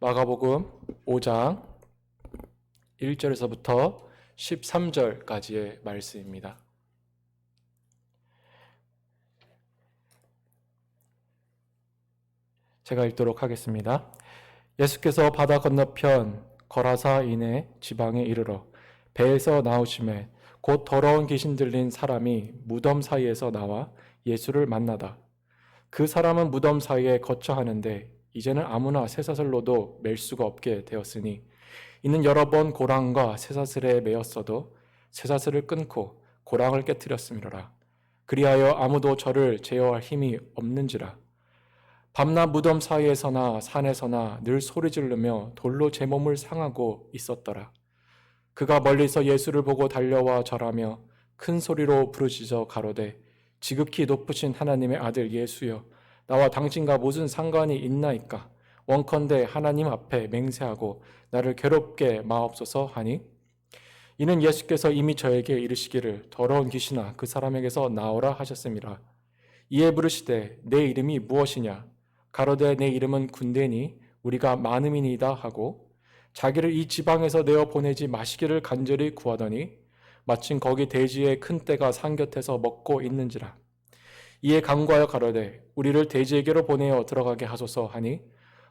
마가복음 5장 1절에서부터 13절까지의 말씀입니다. 제가 읽도록 하겠습니다. 예수께서 바다 건너편 거라사인의 지방에 이르러 배에서 나오심에 곧 더러운 귀신 들린 사람이 무덤 사이에서 나와 예수를 만나다. 그 사람은 무덤 사이에 거처하는데 이제는 아무나 쇠사슬로도 맬 수가 없게 되었으니 이는 여러 번 고랑과 쇠사슬에 매였어도 쇠사슬을 끊고 고랑을 깨뜨렸음이로라. 그리하여 아무도 저를 제어할 힘이 없는지라. 밤낮 무덤 사이에서나 산에서나 늘 소리 지르며 돌로 제 몸을 상하고 있었더라. 그가 멀리서 예수를 보고 달려와 절하며 큰 소리로 부르짖어 가로되 지극히 높으신 하나님의 아들 예수여, 나와 당신과 무슨 상관이 있나이까? 원컨대 하나님 앞에 맹세하고 나를 괴롭게 마옵소서 하니, 이는 예수께서 이미 저에게 이르시기를 더러운 귀신아 그 사람에게서 나오라 하셨음이라. 이에 부르시되 내 이름이 무엇이냐? 가로되 내 이름은 군대니 우리가 많음이니이다 하고 자기를 이 지방에서 내어 보내지 마시기를 간절히 구하더니 마침 거기 대지에 큰 떼가 산 곁에서 먹고 있는지라. 이에 간구하여 가로되 우리를 대지에게로 보내어 들어가게 하소서 하니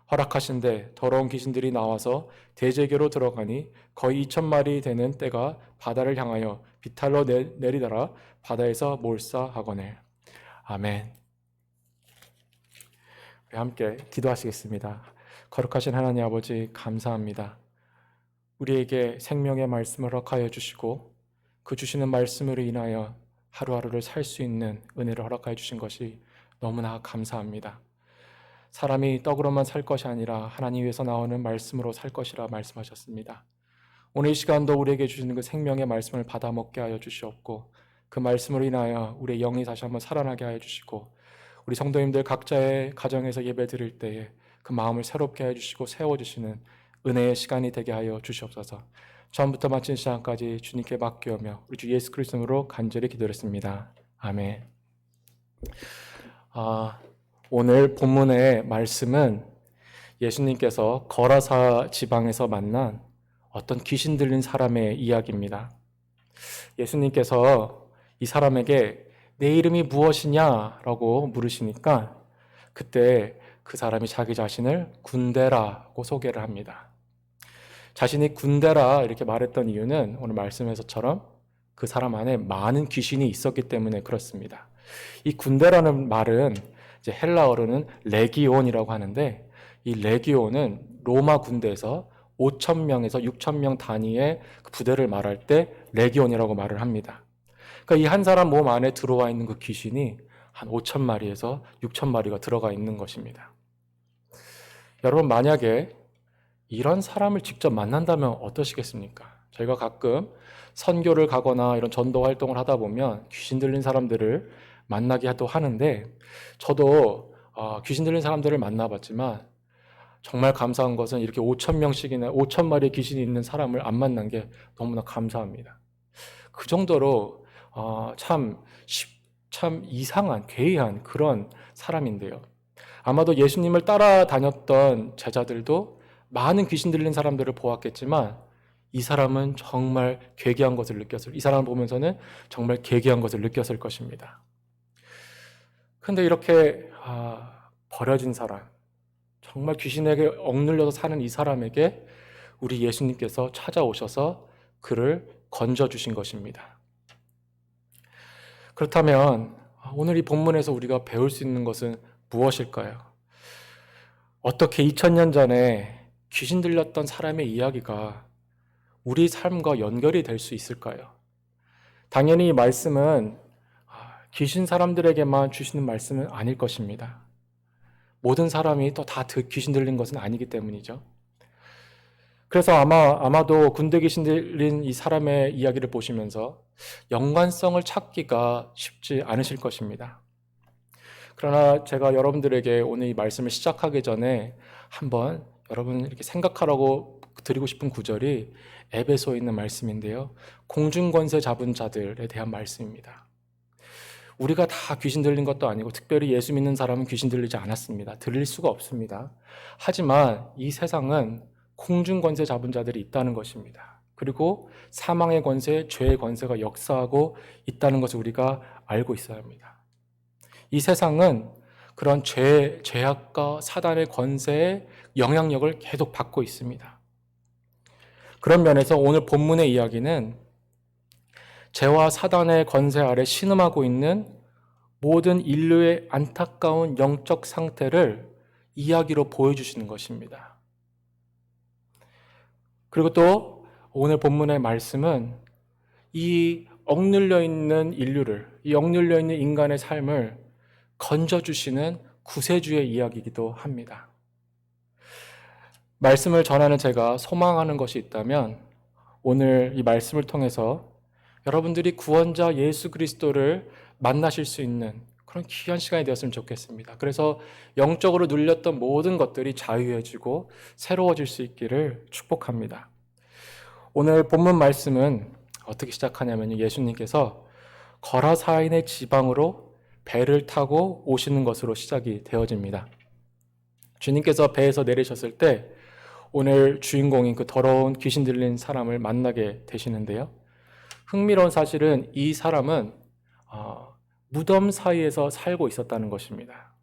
허락하신대 더러운 귀신들이 나와서 대지에게로 들어가니 거의 2,000마리 되는 떼가 바다를 향하여 비탈로 내리더라. 바다에서 몰사하거늘. 아멘. 우리 함께 기도하시겠습니다. 거룩하신 하나님 아버지, 감사합니다. 우리에게 생명의 말씀을 허락하여 주시고 그 주시는 말씀으로 인하여 하루하루를 살 수 있는 은혜를 허락하여 주신 것이 너무나 감사합니다. 사람이 떡으로만 살 것이 아니라 하나님 위에서 나오는 말씀으로 살 것이라 말씀하셨습니다. 오늘 이 시간도 우리에게 주시는 그 생명의 말씀을 받아 먹게 하여 주시옵고 그 말씀으로 인하여 우리의 영이 다시 한번 살아나게 하여 주시고 우리 성도님들 각자의 가정에서 예배 드릴 때에 그 마음을 새롭게 해주시고 세워주시는 은혜의 시간이 되게 하여 주시옵소서. 처음부터 마친 시간까지 주님께 맡기오며 우리 주 예수 그리스도로 간절히 기도했습니다. 아멘. 오늘 본문의 말씀은 예수님께서 거라사 지방에서 만난 어떤 귀신 들린 사람의 이야기입니다. 예수님께서 이 사람에게 내 이름이 무엇이냐라고 물으시니까 그때 그 사람이 자기 자신을 군대라고 소개를 합니다. 자신이 군대라 이렇게 말했던 이유는 오늘 말씀에서처럼 그 사람 안에 많은 귀신이 있었기 때문에 그렇습니다. 이 군대라는 말은 이제 헬라어로는 레기온이라고 하는데 이 레기온은 로마 군대에서 5,000명에서 6,000명 단위의 부대를 말할 때 레기온이라고 말을 합니다. 그러니까 이 한 사람 몸 안에 들어와 있는 그 귀신이 한 5,000마리에서 6,000마리가 들어가 있는 것입니다. 여러분, 만약에 이런 사람을 직접 만난다면 어떠시겠습니까? 저희가 가끔 선교를 가거나 이런 전도 활동을 하다 보면 귀신 들린 사람들을 만나기도 하는데 저도 귀신 들린 사람들을 만나봤지만 정말 감사한 것은 이렇게 5,000명씩이나 5,000마리의 귀신이 있는 사람을 안 만난 게 너무나 감사합니다. 그 정도로 참 이상한, 괴이한 그런 사람인데요. 아마도 예수님을 따라다녔던 제자들도 많은 귀신 들린 사람들을 보았겠지만 이 사람은 정말 괴기한 것을 이 사람을 보면서는 정말 괴기한 것을 느꼈을 것입니다. 그런데 이렇게 버려진 사람, 정말 귀신에게 억눌려서 사는 이 사람에게 우리 예수님께서 찾아오셔서 그를 건져주신 것입니다. 그렇다면 오늘 이 본문에서 우리가 배울 수 있는 것은 무엇일까요? 어떻게 2000년 전에 귀신 들렸던 사람의 이야기가 우리 삶과 연결이 될 수 있을까요? 당연히 이 말씀은 귀신 사람들에게만 주시는 말씀은 아닐 것입니다. 모든 사람이 또 다 귀신 들린 것은 아니기 때문이죠. 그래서 아마도 군대 귀신 들린 이 사람의 이야기를 보시면서 연관성을 찾기가 쉽지 않으실 것입니다. 그러나 제가 여러분들에게 오늘 이 말씀을 시작하기 전에 한번 여러분 이렇게 생각하라고 드리고 싶은 구절이 에베소에 있는 말씀인데요. 공중권세 잡은 자들에 대한 말씀입니다. 우리가 다 귀신 들린 것도 아니고 특별히 예수 믿는 사람은 귀신 들리지 않았습니다. 들릴 수가 없습니다. 하지만 이 세상은 공중 권세 잡은 자들이 있다는 것입니다. 그리고 사망의 권세, 죄의 권세가 역사하고 있다는 것을 우리가 알고 있어야 합니다. 이 세상은 그런 죄악과 사단의 권세의 영향력을 계속 받고 있습니다. 그런 면에서 오늘 본문의 이야기는 죄와 사단의 권세 아래 신음하고 있는 모든 인류의 안타까운 영적 상태를 이야기로 보여주시는 것입니다. 그리고 또 오늘 본문의 말씀은 이 억눌려 있는 인류를, 이 억눌려 있는 인간의 삶을 건져주시는 구세주의 이야기이기도 합니다. 말씀을 전하는 제가 소망하는 것이 있다면 오늘 이 말씀을 통해서 여러분들이 구원자 예수 그리스도를 만나실 수 있는 그런 귀한 시간이 되었으면 좋겠습니다. 그래서 영적으로 눌렸던 모든 것들이 자유해지고 새로워질 수 있기를 축복합니다. 오늘 본문 말씀은 어떻게 시작하냐면 예수님께서 거라사인의 지방으로 배를 타고 오시는 것으로 시작이 되어집니다. 주님께서 배에서 내리셨을 때 오늘 주인공인 그 더러운 귀신 들린 사람을 만나게 되시는데요. 흥미로운 사실은 이 사람은 무덤 사이에서 살고 있었다는 것입니다.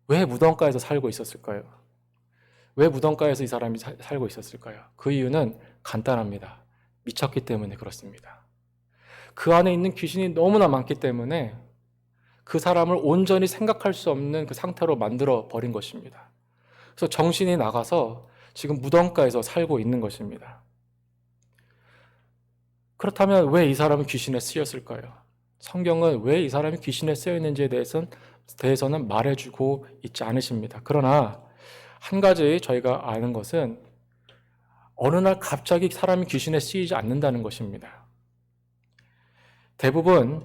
왜 무덤가에서 살고 있었을까요? 왜 무덤가에서 이 사람이 살고 있었을까요? 그 이유는 간단합니다. 미쳤기 때문에 그렇습니다. 그 안에 있는 귀신이 너무나 많기 때문에 그 사람을 온전히 생각할 수 없는 그 상태로 만들어 버린 것입니다. 그래서 정신이 나가서 지금 무덤가에서 살고 있는 것입니다. 그렇다면 왜 이 사람은 귀신에 쓰였을까요? 성경은 왜 이 사람이 귀신에 쓰여 있는지에 대해서는 말해주고 있지 않으십니다. 그러나 한 가지 저희가 아는 것은 어느 날 갑자기 사람이 귀신에 쓰이지 않는다는 것입니다. 대부분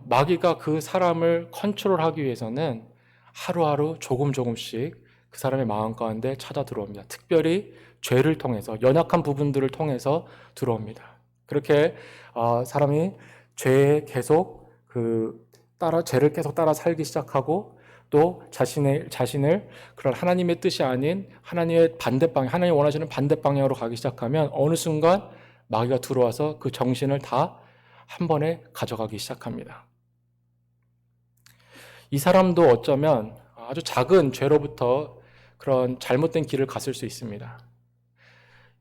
마귀가 그 사람을 컨트롤하기 위해서는 하루하루 조금씩 그 사람의 마음 가운데 찾아 들어옵니다. 특별히 죄를 통해서, 연약한 부분들을 통해서 들어옵니다. 그렇게 사람이 죄를 계속 따라 살기 시작하고 또 자신을 그런 하나님의 뜻이 아닌 하나님의 반대방향, 하나님이 원하시는 반대 방향으로 가기 시작하면 어느 순간 마귀가 들어와서 그 정신을 다 한 번에 가져가기 시작합니다. 이 사람도 어쩌면 아주 작은 죄로부터 그런 잘못된 길을 갔을 수 있습니다.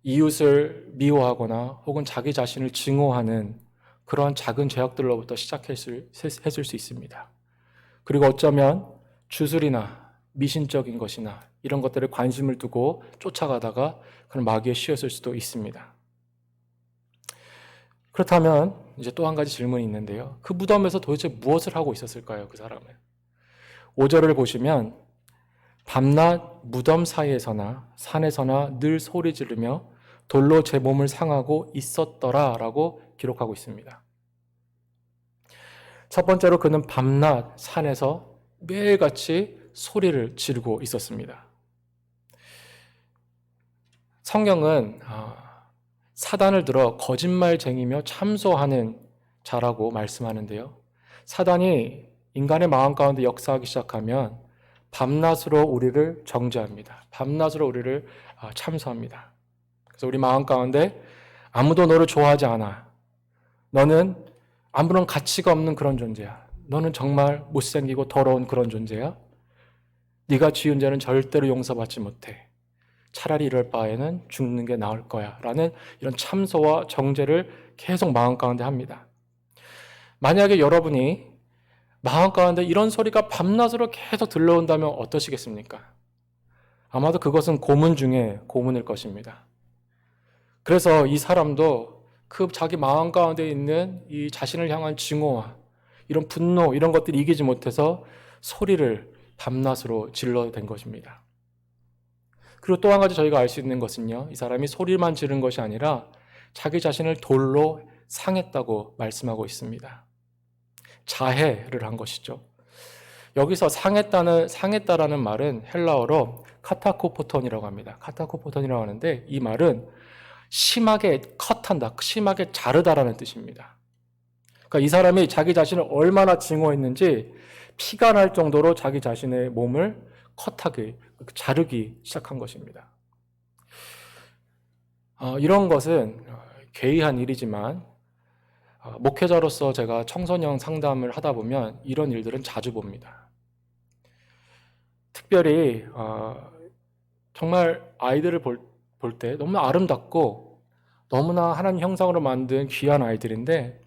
이웃을 미워하거나 혹은 자기 자신을 증오하는 그런 작은 죄악들로부터 시작했을 수 있습니다. 그리고 어쩌면 주술이나 미신적인 것이나 이런 것들에 관심을 두고 쫓아가다가 그런 마귀에 씌었을 수도 있습니다. 그렇다면 이제 또 한 가지 질문이 있는데요. 그 무덤에서 도대체 무엇을 하고 있었을까요? 그 사람은. 5절을 보시면 밤낮 무덤 사이에서나 산에서나 늘 소리 지르며 돌로 제 몸을 상하고 있었더라 라고 기록하고 있습니다. 첫 번째로 그는 밤낮 산에서 매일같이 소리를 지르고 있었습니다. 성경은 사단을 들어 거짓말쟁이며 참소하는 자라고 말씀하는데요. 사단이 인간의 마음 가운데 역사하기 시작하면 밤낮으로 우리를 정죄합니다. 밤낮으로 우리를 참소합니다. 그래서 우리 마음 가운데 아무도 너를 좋아하지 않아. 너는 아무런 가치가 없는 그런 존재야. 너는 정말 못생기고 더러운 그런 존재야. 네가 지은 죄는 절대로 용서받지 못해. 차라리 이럴 바에는 죽는 게 나을 거야 라는 이런 참소와 정죄를 계속 마음 가운데 합니다. 만약에 여러분이 마음 가운데 이런 소리가 밤낮으로 계속 들려온다면 어떠시겠습니까? 아마도 그것은 고문 중에 고문일 것입니다. 그래서 이 사람도 그 자기 마음 가운데 있는 이 자신을 향한 증오와 이런 분노 이런 것들을 이기지 못해서 소리를 밤낮으로 질러댄 것입니다. 그리고 또 한 가지 저희가 알 수 있는 것은요. 이 사람이 소리만 지른 것이 아니라 자기 자신을 돌로 상했다고 말씀하고 있습니다. 자해를 한 것이죠. 여기서 상했다라는 말은 헬라어로 카타코포톤이라고 합니다. 카타코포톤이라고 하는데 이 말은 심하게 컷한다, 심하게 자르다라는 뜻입니다. 그러니까 이 사람이 자기 자신을 얼마나 증오했는지 피가 날 정도로 자기 자신의 몸을 컷하기, 자르기 시작한 것입니다. 이런 것은 괴이한 일이지만 목회자로서 제가 청소년 상담을 하다 보면 이런 일들은 자주 봅니다. 특별히 정말 아이들을 볼 때 너무 아름답고 너무나 하나님 형상으로 만든 귀한 아이들인데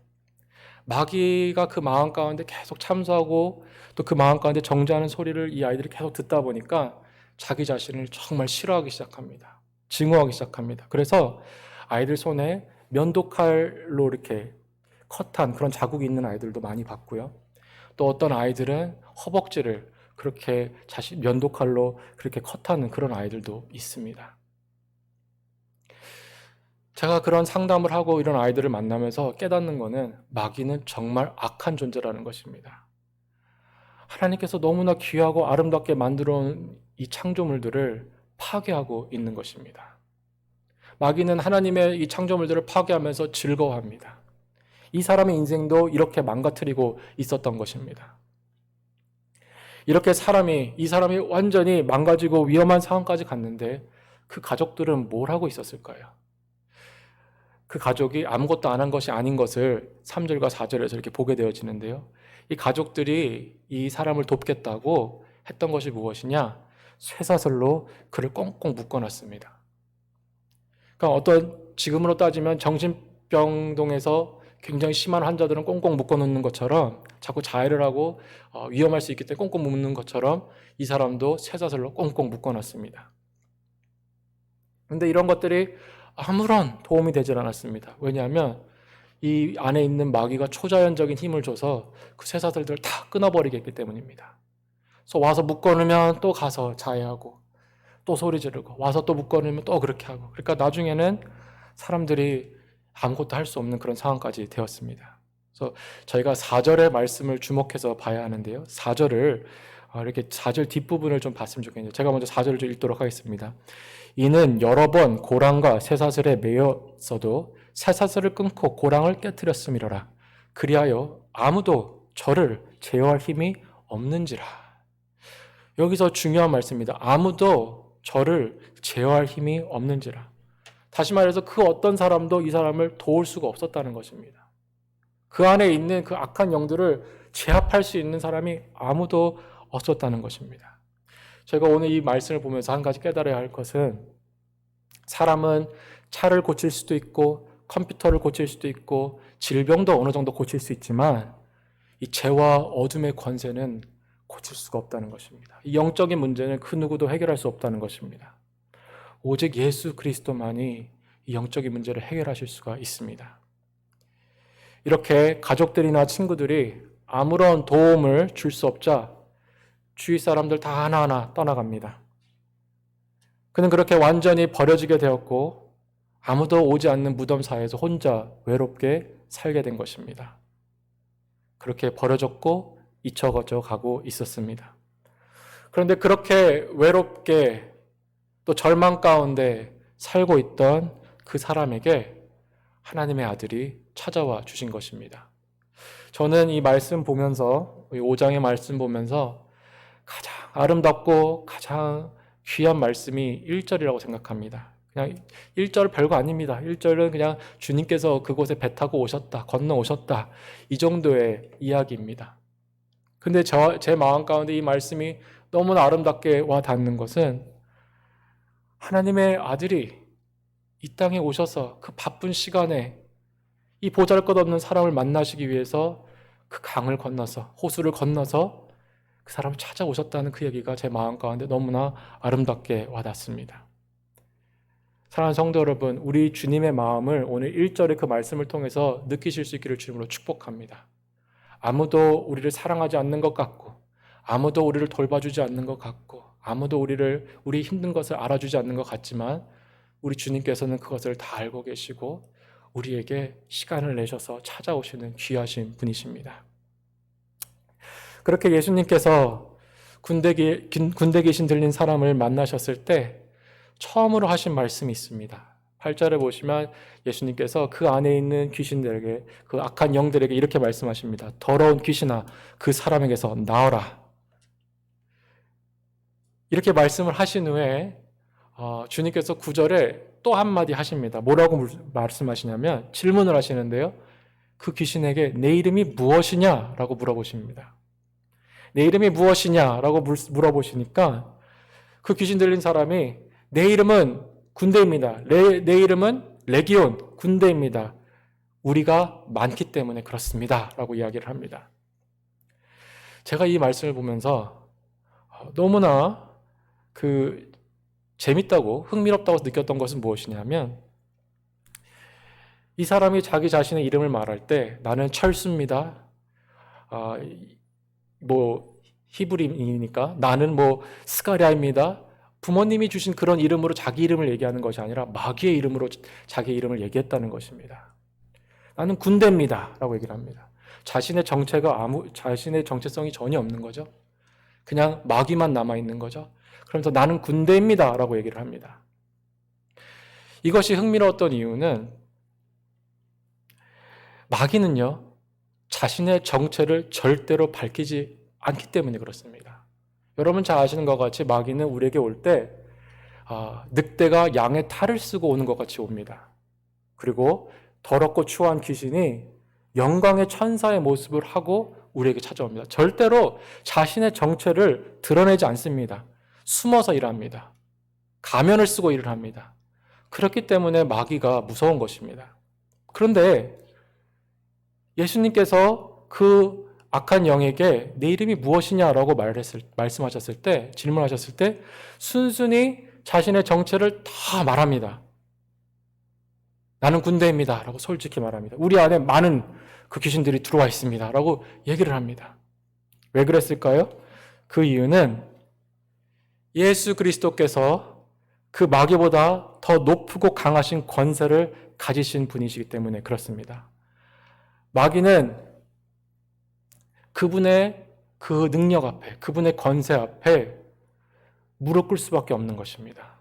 마귀가 그 마음 가운데 계속 참수하고 또 그 마음 가운데 정죄하는 소리를 이 아이들이 계속 듣다 보니까 자기 자신을 정말 싫어하기 시작합니다. 증오하기 시작합니다. 그래서 아이들 손에 면도칼로 이렇게 컷한 그런 자국이 있는 아이들도 많이 봤고요. 또 어떤 아이들은 허벅지를 그렇게 자신 면도칼로 그렇게 컷하는 그런 아이들도 있습니다. 제가 그런 상담을 하고 이런 아이들을 만나면서 깨닫는 것은 마귀는 정말 악한 존재라는 것입니다. 하나님께서 너무나 귀하고 아름답게 만들어 놓은 이 창조물들을 파괴하고 있는 것입니다. 마귀는 하나님의 이 창조물들을 파괴하면서 즐거워합니다. 이 사람의 인생도 이렇게 망가뜨리고 있었던 것입니다. 이렇게 이 사람이 완전히 망가지고 위험한 상황까지 갔는데 그 가족들은 뭘 하고 있었을까요? 그 가족이 아무것도 안 한 것이 아닌 것을 3절과 4절에서 이렇게 보게 되어지는데요. 이 가족들이 이 사람을 돕겠다고 했던 것이 무엇이냐? 쇠사슬로 그를 꽁꽁 묶어놨습니다. 그러니까 지금으로 따지면 정신병동에서 굉장히 심한 환자들은 꽁꽁 묶어놓는 것처럼 자꾸 자해를 하고 위험할 수 있기 때문에 꽁꽁 묶는 것처럼 이 사람도 쇠사슬로 꽁꽁 묶어놨습니다. 그런데 이런 것들이 아무런 도움이 되질 않았습니다. 왜냐하면 이 안에 있는 마귀가 초자연적인 힘을 줘서 그 쇠사슬들을 다 끊어버리게 했기 때문입니다. 그래서 와서 묶어놓으면 또 가서 자해하고 또 소리 지르고 와서 또 묶어놓으면 또 그렇게 하고 그러니까 나중에는 사람들이 아무것도 할 수 없는 그런 상황까지 되었습니다. 그래서 저희가 4절의 말씀을 주목해서 봐야 하는데요. 4절을 이렇게 4절 뒷부분을 좀 봤으면 좋겠네요. 제가 먼저 4절을 좀 읽도록 하겠습니다. 이는 여러 번 고랑과 쇠사슬에 매였어도 쇠사슬을 끊고 고랑을 깨뜨렸음이로라. 그리하여 아무도 저를 제어할 힘이 없는지라. 여기서 중요한 말씀입니다. 아무도 저를 제어할 힘이 없는지라. 다시 말해서 그 어떤 사람도 이 사람을 도울 수가 없었다는 것입니다. 그 안에 있는 그 악한 영들을 제압할 수 있는 사람이 아무도 없었다는 것입니다. 제가 오늘 이 말씀을 보면서 한 가지 깨달아야 할 것은 사람은 차를 고칠 수도 있고 컴퓨터를 고칠 수도 있고 질병도 어느 정도 고칠 수 있지만 이 죄와 어둠의 권세는 고칠 수가 없다는 것입니다. 이 영적인 문제는 그 누구도 해결할 수 없다는 것입니다. 오직 예수 그리스도만이 이 영적인 문제를 해결하실 수가 있습니다. 이렇게 가족들이나 친구들이 아무런 도움을 줄 수 없자 주위 사람들 다 하나하나 떠나갑니다. 그는 그렇게 완전히 버려지게 되었고 아무도 오지 않는 무덤 사이에서 혼자 외롭게 살게 된 것입니다. 그렇게 버려졌고 잊혀져 가고 있었습니다. 그런데 그렇게 외롭게 또 절망 가운데 살고 있던 그 사람에게 하나님의 아들이 찾아와 주신 것입니다. 저는 이 말씀 보면서, 이 5장의 말씀 보면서 가장 아름답고 가장 귀한 말씀이 1절이라고 생각합니다. 그냥 1절 별거 아닙니다. 1절은 그냥 주님께서 그곳에 배 타고 오셨다, 건너오셨다, 이 정도의 이야기입니다. 근데 제 마음 가운데 이 말씀이 너무나 아름답게 와 닿는 것은 하나님의 아들이 이 땅에 오셔서 그 바쁜 시간에 이 보잘것없는 사람을 만나시기 위해서 그 강을 건너서 호수를 건너서 그 사람을 찾아오셨다는 그 얘기가 제 마음 가운데 너무나 아름답게 와닿습니다. 사랑하는 성도 여러분, 우리 주님의 마음을 오늘 1절의 그 말씀을 통해서 느끼실 수 있기를 주님으로 축복합니다. 아무도 우리를 사랑하지 않는 것 같고 아무도 우리를 돌봐주지 않는 것 같고 아무도 우리 힘든 것을 알아주지 않는 것 같지만 우리 주님께서는 그것을 다 알고 계시고 우리에게 시간을 내셔서 찾아오시는 귀하신 분이십니다. 그렇게 예수님께서 군대 귀신 들린 사람을 만나셨을 때 처음으로 하신 말씀이 있습니다. 8절에 보시면 예수님께서 그 안에 있는 귀신들에게, 그 악한 영들에게 이렇게 말씀하십니다. 더러운 귀신아, 그 사람에게서 나와라. 이렇게 말씀을 하신 후에 주님께서 9절에 또 한마디 하십니다. 뭐라고 말씀하시냐면 질문을 하시는데요. 그 귀신에게 내 이름이 무엇이냐? 라고 물어보십니다. 내 이름이 무엇이냐? 라고 물어보시니까 그 귀신 들린 사람이 내 이름은 군대입니다. 내 이름은 레기온, 군대입니다. 우리가 많기 때문에 그렇습니다. 라고 이야기를 합니다. 제가 이 말씀을 보면서 너무나 재밌다고, 흥미롭다고 느꼈던 것은 무엇이냐면 이 사람이 자기 자신의 이름을 말할 때 나는 철수입니다. 히브리이니까 나는 스가랴입니다. 부모님이 주신 그런 이름으로 자기 이름을 얘기하는 것이 아니라 마귀의 이름으로 자기 이름을 얘기했다는 것입니다. 나는 군대입니다. 라고 얘기를 합니다. 자신의 정체성이 전혀 없는 거죠. 그냥 마귀만 남아있는 거죠. 그러면서 나는 군대입니다. 라고 얘기를 합니다. 이것이 흥미로웠던 이유는 마귀는요, 자신의 정체를 절대로 밝히지 않기 때문에 그렇습니다. 여러분 잘 아시는 것 같이 마귀는 우리에게 올 때 늑대가 양의 탈을 쓰고 오는 것 같이 옵니다. 그리고 더럽고 추한 귀신이 영광의 천사의 모습을 하고 우리에게 찾아옵니다. 절대로 자신의 정체를 드러내지 않습니다. 숨어서 일합니다. 가면을 쓰고 일을 합니다. 그렇기 때문에 마귀가 무서운 것입니다. 그런데 예수님께서 그 악한 영에게 내 이름이 무엇이냐라고 말씀하셨을 때, 질문하셨을 때 순순히 자신의 정체를 다 말합니다. 나는 군대입니다. 라고 솔직히 말합니다. 우리 안에 많은 그 귀신들이 들어와 있습니다. 라고 얘기를 합니다. 왜 그랬을까요? 그 이유는 예수 그리스도께서 그 마귀보다 더 높고 강하신 권세를 가지신 분이시기 때문에 그렇습니다. 마귀는 그분의 그 능력 앞에, 그분의 권세 앞에 무릎 꿇을 수밖에 없는 것입니다.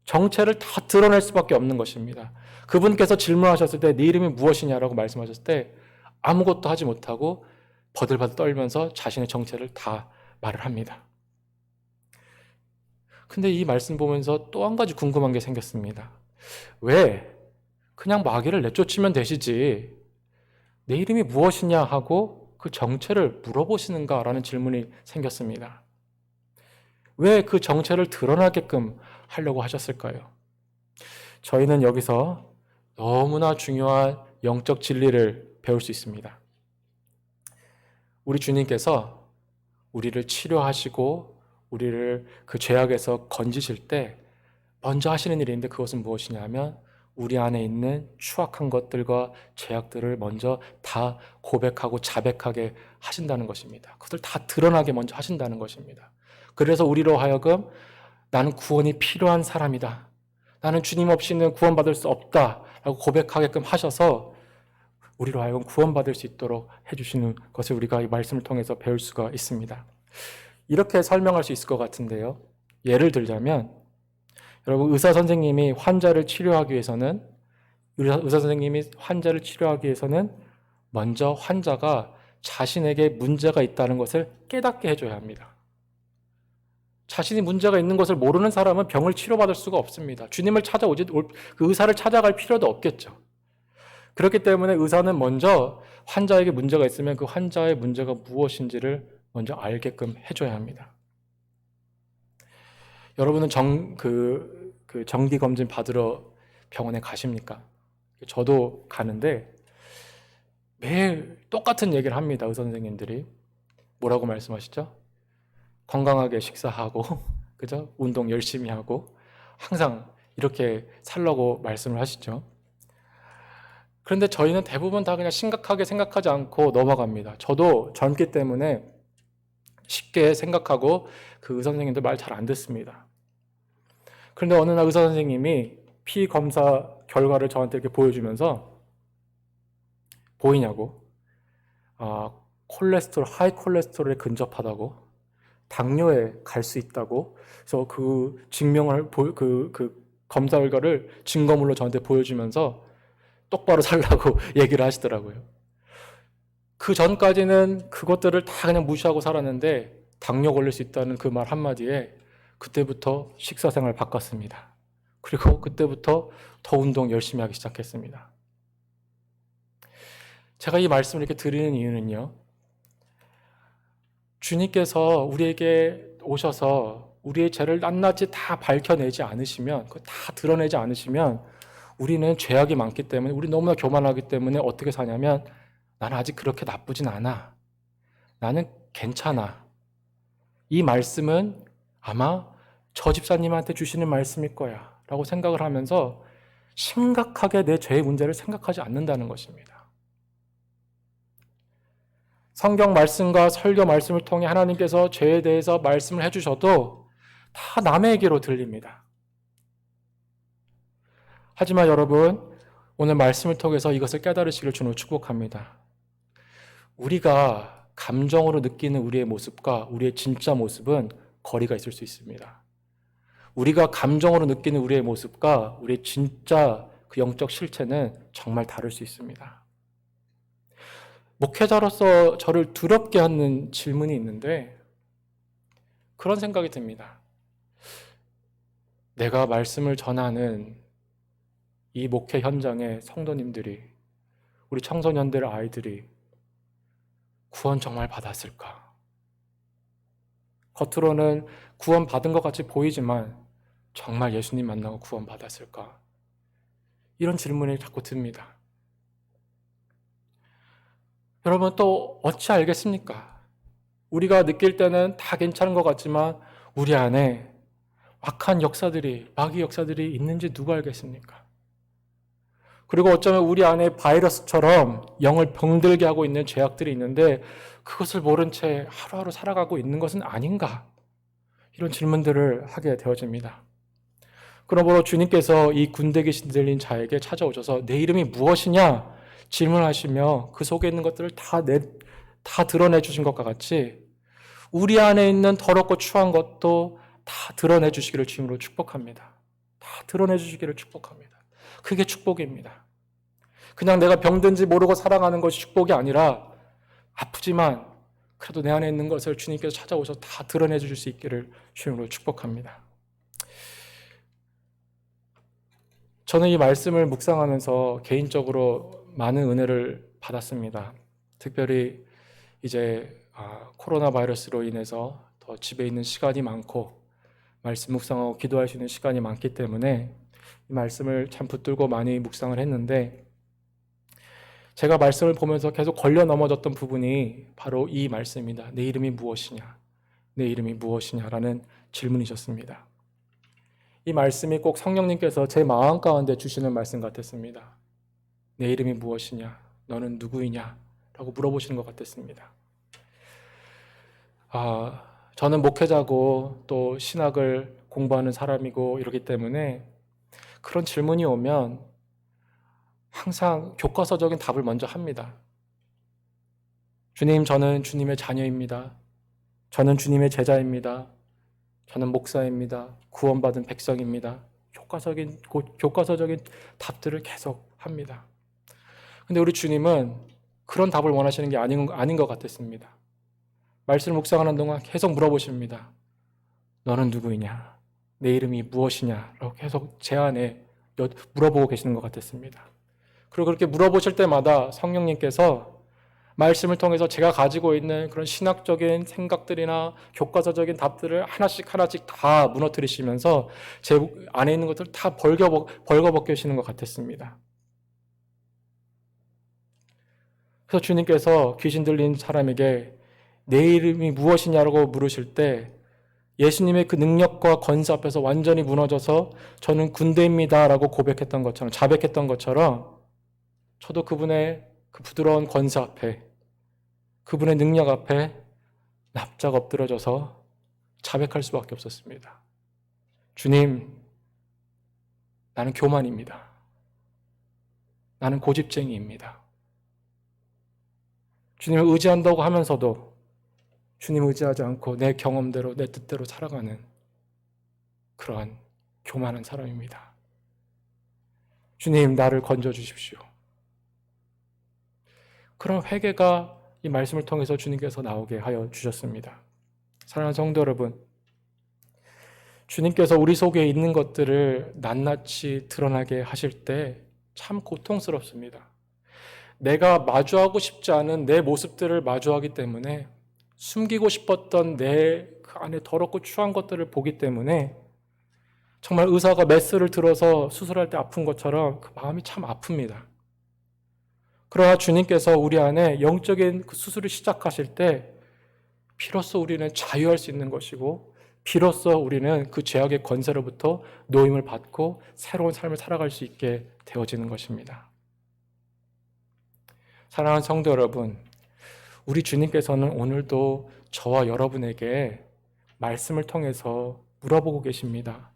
정체를 다 드러낼 수밖에 없는 것입니다. 그분께서 질문하셨을 때 네 이름이 무엇이냐라고 말씀하셨을 때 아무것도 하지 못하고 버들버들 떨면서 자신의 정체를 다 말을 합니다. 근데 이 말씀 보면서 또 한 가지 궁금한 게 생겼습니다. 왜 그냥 마귀를 내쫓으면 되시지 내 이름이 무엇이냐 하고 그 정체를 물어보시는가라는 질문이 생겼습니다. 왜 그 정체를 드러나게끔 하려고 하셨을까요? 저희는 여기서 너무나 중요한 영적 진리를 배울 수 있습니다. 우리 주님께서 우리를 치료하시고 우리를 그 죄악에서 건지실 때 먼저 하시는 일인데 그것은 무엇이냐면 우리 안에 있는 추악한 것들과 죄악들을 먼저 다 고백하고 자백하게 하신다는 것입니다. 그것을 다 드러나게 먼저 하신다는 것입니다. 그래서 우리로 하여금 나는 구원이 필요한 사람이다. 나는 주님 없이는 구원받을 수 없다. 라고 고백하게끔 하셔서 우리로 하여금 구원받을 수 있도록 해주시는 것을 우리가 이 말씀을 통해서 배울 수가 있습니다. 이렇게 설명할 수 있을 것 같은데요. 예를 들자면 여러분 의사 선생님이 환자를 치료하기 위해서는 먼저 환자가 자신에게 문제가 있다는 것을 깨닫게 해줘야 합니다. 자신이 문제가 있는 것을 모르는 사람은 병을 치료받을 수가 없습니다. 주님을 그 의사를 찾아갈 필요도 없겠죠. 그렇기 때문에 의사는 먼저 환자에게 문제가 있으면 그 환자의 문제가 무엇인지를 먼저 알게끔 해줘야 합니다. 여러분은 정기검진 받으러 병원에 가십니까? 저도 가는데 매일 똑같은 얘기를 합니다. 의사 선생님들이. 뭐라고 말씀하시죠? 건강하게 식사하고, 그죠? 운동 열심히 하고, 항상 이렇게 살라고 말씀을 하시죠. 그런데 저희는 대부분 다 그냥 심각하게 생각하지 않고 넘어갑니다. 저도 젊기 때문에 쉽게 생각하고 그 의사 선생님들 말 잘 안 듣습니다. 그런데 어느 날 의사 선생님이 피 검사 결과를 저한테 이렇게 보여주면서 보이냐고, 하이 콜레스테롤에 근접하다고, 당뇨에 갈 수 있다고, 그래서 그 증명을 검사 결과를 증거물로 저한테 보여주면서 똑바로 살라고 얘기를 하시더라고요. 그 전까지는 그것들을 다 그냥 무시하고 살았는데 당뇨 걸릴 수 있다는 그 말 한마디에 그때부터 식사 생활 바꿨습니다. 그리고 그때부터 더 운동 열심히 하기 시작했습니다. 제가 이 말씀을 이렇게 드리는 이유는요, 주님께서 우리에게 오셔서 우리의 죄를 낱낱이 다 밝혀내지 않으시면, 다 드러내지 않으시면 우리는 죄악이 많기 때문에, 우리 너무나 교만하기 때문에 어떻게 사냐면, 나는 아직 그렇게 나쁘진 않아. 나는 괜찮아. 이 말씀은 아마 저 집사님한테 주시는 말씀일 거야 라고 생각을 하면서 심각하게 내 죄의 문제를 생각하지 않는다는 것입니다. 성경 말씀과 설교 말씀을 통해 하나님께서 죄에 대해서 말씀을 해주셔도 다 남에게로 들립니다. 하지만 여러분, 오늘 말씀을 통해서 이것을 깨달으시기를 주님으로 축복합니다. 우리가 감정으로 느끼는 우리의 모습과 우리의 진짜 모습은 거리가 있을 수 있습니다. 우리가 감정으로 느끼는 우리의 모습과 우리의 진짜 그 영적 실체는 정말 다를 수 있습니다. 목회자로서 저를 두렵게 하는 질문이 있는데 그런 생각이 듭니다. 내가 말씀을 전하는 이 목회 현장의 성도님들이, 우리 청소년들 아이들이 구원 정말 받았을까? 겉으로는 구원 받은 것 같이 보이지만 정말 예수님 만나고 구원 받았을까? 이런 질문이 자꾸 듭니다. 여러분, 또 어찌 알겠습니까? 우리가 느낄 때는 다 괜찮은 것 같지만 우리 안에 악한 역사들이, 마귀 역사들이 있는지 누가 알겠습니까? 그리고 어쩌면 우리 안에 바이러스처럼 영을 병들게 하고 있는 죄악들이 있는데 그것을 모른 채 하루하루 살아가고 있는 것은 아닌가? 이런 질문들을 하게 되어집니다. 그러므로 주님께서 이 군대 귀신 들린 자에게 찾아오셔서 내 이름이 무엇이냐 질문하시며 그 속에 있는 것들을 다 드러내 주신 것과 같이 우리 안에 있는 더럽고 추한 것도 다 드러내 주시기를 주님으로 축복합니다. 다 드러내 주시기를 축복합니다. 그게 축복입니다. 그냥 내가 병든지 모르고 살아가는 것이 축복이 아니라 아프지만 그래도 내 안에 있는 것을 주님께서 찾아오셔서 다 드러내 주실 수 있기를 주님으로 축복합니다. 저는 이 말씀을 묵상하면서 개인적으로 많은 은혜를 받았습니다. 특별히 이제 코로나 바이러스로 인해서 더 집에 있는 시간이 많고 말씀 묵상하고 기도할 수 있는 시간이 많기 때문에 이 말씀을 참 붙들고 많이 묵상을 했는데 제가 말씀을 보면서 계속 걸려 넘어졌던 부분이 바로 이 말씀입니다. 내 이름이 무엇이냐? 내 이름이 무엇이냐라는 질문이셨습니다. 이 말씀이 꼭 성령님께서 제 마음 가운데 주시는 말씀 같았습니다. 내 이름이 무엇이냐? 너는 누구이냐? 라고 물어보시는 것 같았습니다. 저는 목회자고 또 신학을 공부하는 사람이고 이러기 때문에 그런 질문이 오면 항상 교과서적인 답을 먼저 합니다. 주님, 저는 주님의 자녀입니다. 저는 주님의 제자입니다. 저는 목사입니다. 구원받은 백성입니다. 교과서적인 답들을 계속 합니다. 근데 우리 주님은 그런 답을 원하시는 게 아닌 것 같았습니다. 말씀을 묵상하는 동안 계속 물어보십니다. 너는 누구이냐? 내 이름이 무엇이냐? 라고 계속 제 안에 물어보고 계시는 것 같았습니다. 그리고 그렇게 물어보실 때마다 성령님께서 말씀을 통해서 제가 가지고 있는 그런 신학적인 생각들이나 교과서적인 답들을 하나씩 다 무너뜨리시면서 제 안에 있는 것들을 다 벌거벗기시는 것 같았습니다. 그래서 주님께서 귀신 들린 사람에게 내 이름이 무엇이냐고 물으실 때 예수님의 그 능력과 권세 앞에서 완전히 무너져서 저는 군대입니다 라고 고백했던 것처럼, 자백했던 것처럼 저도 그분의 그 부드러운 권세 앞에, 그분의 능력 앞에 납작 엎드려져서 자백할 수밖에 없었습니다. 주님, 나는 교만입니다. 나는 고집쟁이입니다. 주님을 의지한다고 하면서도 주님 의지하지 않고 내 경험대로 내 뜻대로 살아가는 그러한 교만한 사람입니다. 주님, 나를 건져주십시오. 그런 회개가 이 말씀을 통해서 주님께서 나오게 하여 주셨습니다. 사랑하는 성도 여러분, 주님께서 우리 속에 있는 것들을 낱낱이 드러나게 하실 때 참 고통스럽습니다. 내가 마주하고 싶지 않은 내 모습들을 마주하기 때문에, 숨기고 싶었던 내 그 안에 더럽고 추한 것들을 보기 때문에 정말 의사가 메스를 들어서 수술할 때 아픈 것처럼 그 마음이 참 아픕니다. 그러나 주님께서 우리 안에 영적인 그 수술을 시작하실 때 비로소 우리는 자유할 수 있는 것이고, 비로소 우리는 그 죄악의 권세로부터 노임을 받고 새로운 삶을 살아갈 수 있게 되어지는 것입니다. 사랑하는 성도 여러분, 우리 주님께서는 오늘도 저와 여러분에게 말씀을 통해서 물어보고 계십니다.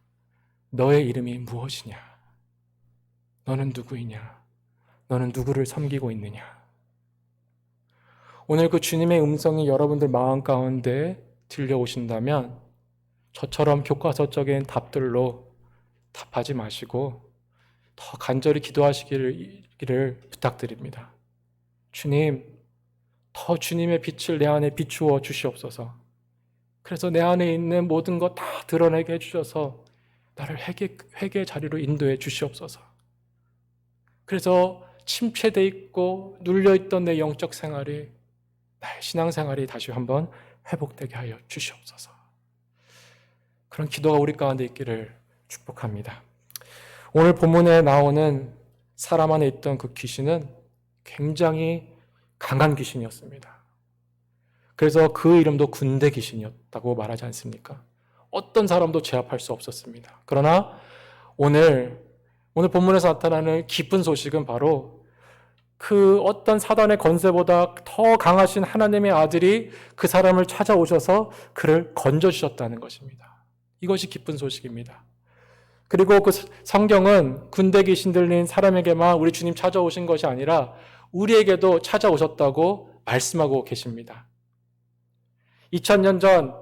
너의 이름이 무엇이냐? 너는 누구이냐? 너는 누구를 섬기고 있느냐? 오늘 그 주님의 음성이 여러분들 마음 가운데 들려오신다면 저처럼 교과서적인 답들로 답하지 마시고 더 간절히 기도하시기를 부탁드립니다. 주님, 더 주님의 빛을 내 안에 비추어 주시옵소서. 그래서 내 안에 있는 모든 것 다 드러내게 해주셔서 나를 회개의 자리로 인도해 주시옵소서. 그래서 침체되어 있고 눌려있던 내 영적 생활이, 나의 신앙생활이 다시 한번 회복되게 하여 주시옵소서. 그런 기도가 우리 가운데 있기를 축복합니다. 오늘 본문에 나오는 사람 안에 있던 그 귀신은 굉장히 강한 귀신이었습니다. 그래서 그 이름도 군대 귀신이었다고 말하지 않습니까? 어떤 사람도 제압할 수 없었습니다. 그러나 오늘 본문에서 나타나는 기쁜 소식은 바로 그 어떤 사단의 권세보다 더 강하신 하나님의 아들이 그 사람을 찾아오셔서 그를 건져주셨다는 것입니다. 이것이 기쁜 소식입니다. 그리고 그 성경은 군대 귀신 들린 사람에게만 우리 주님 찾아오신 것이 아니라 우리에게도 찾아오셨다고 말씀하고 계십니다. 2000년 전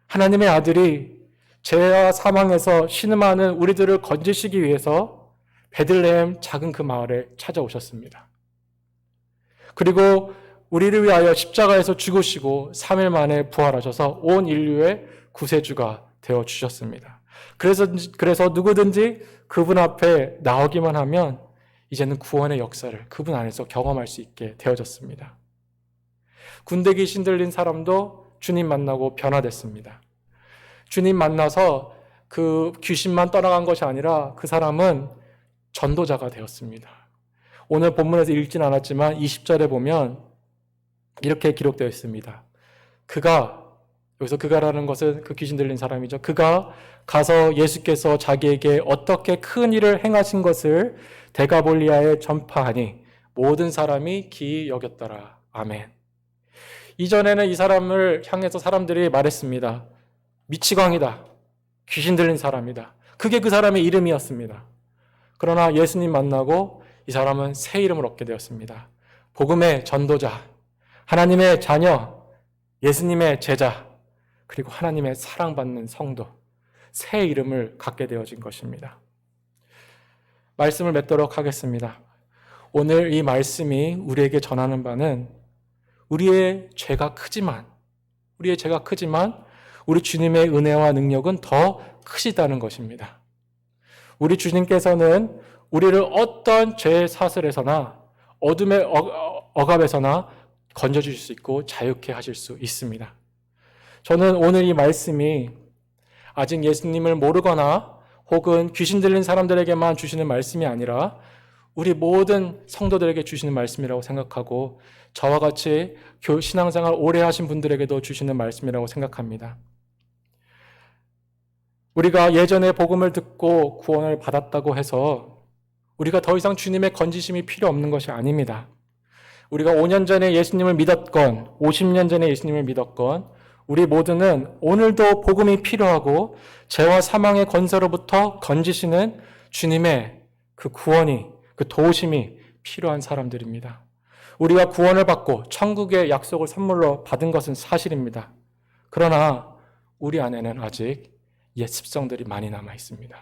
하나님의 아들이 죄와 사망에서 신음하는 우리들을 건지시기 위해서 베들레헴 작은 그 마을에 찾아오셨습니다. 그리고 우리를 위하여 십자가에서 죽으시고 3일 만에 부활하셔서 온 인류의 구세주가 되어주셨습니다. 그래서 누구든지 그분 앞에 나오기만 하면 이제는 구원의 역사를 그분 안에서 경험할 수 있게 되어졌습니다. 군대 귀신 들린 사람도 주님 만나고 변화됐습니다. 주님 만나서 그 귀신만 떠나간 것이 아니라 그 사람은 전도자가 되었습니다. 오늘 본문에서 읽진 않았지만 20절에 보면 이렇게 기록되어 있습니다. 여기서 그가라는 것은 그 귀신 들린 사람이죠. 그가 가서 예수께서 자기에게 어떻게 큰 일을 행하신 것을 데가볼리아에 전파하니 모든 사람이 기이 여겼더라. 아멘. 이전에는 이 사람을 향해서 사람들이 말했습니다. 미치광이다. 귀신 들린 사람이다. 그게 그 사람의 이름이었습니다. 그러나 예수님 만나고 이 사람은 새 이름을 얻게 되었습니다. 복음의 전도자, 하나님의 자녀, 예수님의 제자, 그리고 하나님의 사랑받는 성도, 새 이름을 갖게 되어진 것입니다. 말씀을 맺도록 하겠습니다. 오늘 이 말씀이 우리에게 전하는 바는 우리의 죄가 크지만 우리 주님의 은혜와 능력은 더 크시다는 것입니다. 우리 주님께서는 우리를 어떤 죄의 사슬에서나 어둠의 억압에서나 건져주실 수 있고 자유케 하실 수 있습니다. 저는 오늘 이 말씀이 아직 예수님을 모르거나 혹은 귀신 들린 사람들에게만 주시는 말씀이 아니라 우리 모든 성도들에게 주시는 말씀이라고 생각하고 저와 같이 신앙생활 오래 하신 분들에게도 주시는 말씀이라고 생각합니다. 우리가 예전에 복음을 듣고 구원을 받았다고 해서 우리가 더 이상 주님의 건지심이 필요 없는 것이 아닙니다. 우리가 5년 전에 예수님을 믿었건 50년 전에 예수님을 믿었건 우리 모두는 오늘도 복음이 필요하고 죄와 사망의 권세로부터 건지시는 주님의 그 구원이, 그 도우심이 필요한 사람들입니다. 우리가 구원을 받고 천국의 약속을 선물로 받은 것은 사실입니다. 그러나 우리 안에는 아직 옛 습성들이 많이 남아 있습니다.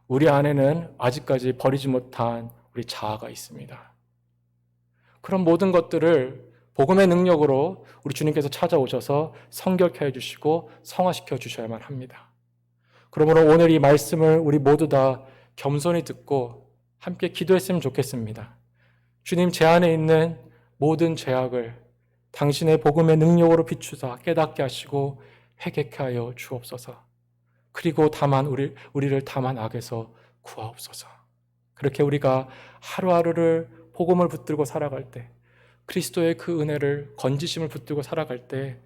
우리 안에는 아직까지 버리지 못한 우리 자아가 있습니다. 그런 모든 것들을 복음의 능력으로 우리 주님께서 찾아오셔서 성결케 해주시고 성화시켜 주셔야만 합니다. 그러므로 오늘 이 말씀을 우리 모두 다 겸손히 듣고 함께 기도했으면 좋겠습니다. 주님, 제 안에 있는 모든 죄악을 당신의 복음의 능력으로 비추사 깨닫게 하시고 회개케 하여 주옵소서. 그리고 다만 우리를 다만 악에서 구하옵소서. 그렇게 우리가 하루하루를 복음을 붙들고 살아갈 때, 그리스도의 그 은혜를, 건지심을 붙들고 살아갈 때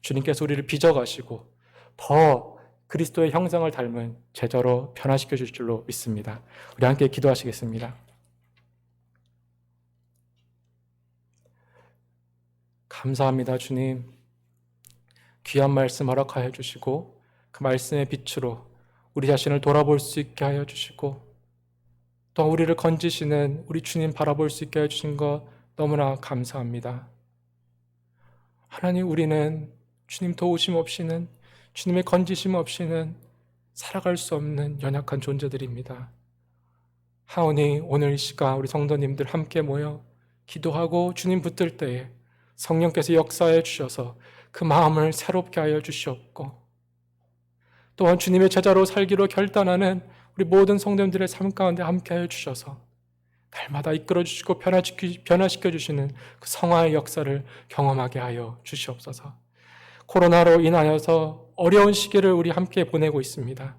주님께서 우리를 빚어가시고 더 그리스도의 형상을 닮은 제자로 변화시켜 주실 줄로 믿습니다. 우리 함께 기도하시겠습니다. 감사합니다, 주님. 귀한 말씀 허락하여 주시고 그 말씀의 빛으로 우리 자신을 돌아볼 수 있게 하여 주시고 또 우리를 건지시는 우리 주님 바라볼 수 있게 해주신 것 너무나 감사합니다. 하나님, 우리는 주님 도우심 없이는, 주님의 건지심 없이는 살아갈 수 없는 연약한 존재들입니다. 하오니 오늘 이 시간 우리 성도님들 함께 모여 기도하고 주님 붙들 때에 성령께서 역사해 주셔서 그 마음을 새롭게 하여 주시옵고, 또한 주님의 제자로 살기로 결단하는 우리 모든 성도님들의 삶 가운데 함께 하여 주셔서 날마다 이끌어 주시고 변화시켜 주시는 그 성화의 역사를 경험하게 하여 주시옵소서. 코로나로 인하여서 어려운 시기를 우리 함께 보내고 있습니다.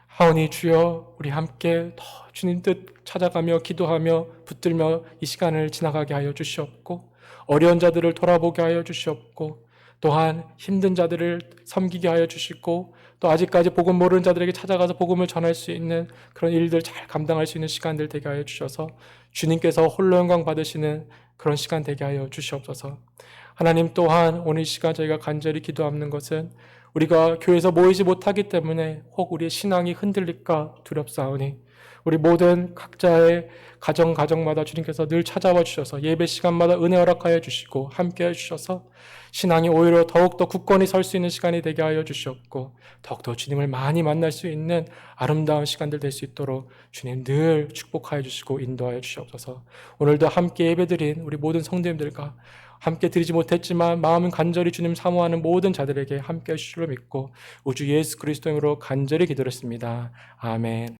하오니 주여, 우리 함께 더 주님 뜻 찾아가며 기도하며 붙들며 이 시간을 지나가게 하여 주시옵고, 어려운 자들을 돌아보게 하여 주시옵고, 또한 힘든 자들을 섬기게 하여 주시고, 또 아직까지 복음 모르는 자들에게 찾아가서 복음을 전할 수 있는 그런 일들 잘 감당할 수 있는 시간들 되게 하여 주셔서 주님께서 홀로 영광 받으시는 그런 시간 되게 하여 주시옵소서. 하나님, 또한 오늘 이 시간 저희가 간절히 기도하는 것은 우리가 교회에서 모이지 못하기 때문에 혹 우리의 신앙이 흔들릴까 두렵사오니 우리 모든 각자의 가정마다 주님께서 늘 찾아와 주셔서 예배 시간마다 은혜 허락하여 주시고 함께 해주셔서 신앙이 오히려 더욱더 굳건히 설 수 있는 시간이 되게 하여 주시옵고, 더욱더 주님을 많이 만날 수 있는 아름다운 시간들 될 수 있도록 주님 늘 축복하여 주시고 인도하여 주시옵소서. 오늘도 함께 예배드린 우리 모든 성도님들과 함께 드리지 못했지만 마음은 간절히 주님 사모하는 모든 자들에게 함께 하실 줄로 믿고 우주 예수 그리스도 이름으로 간절히 기도했습니다. 아멘.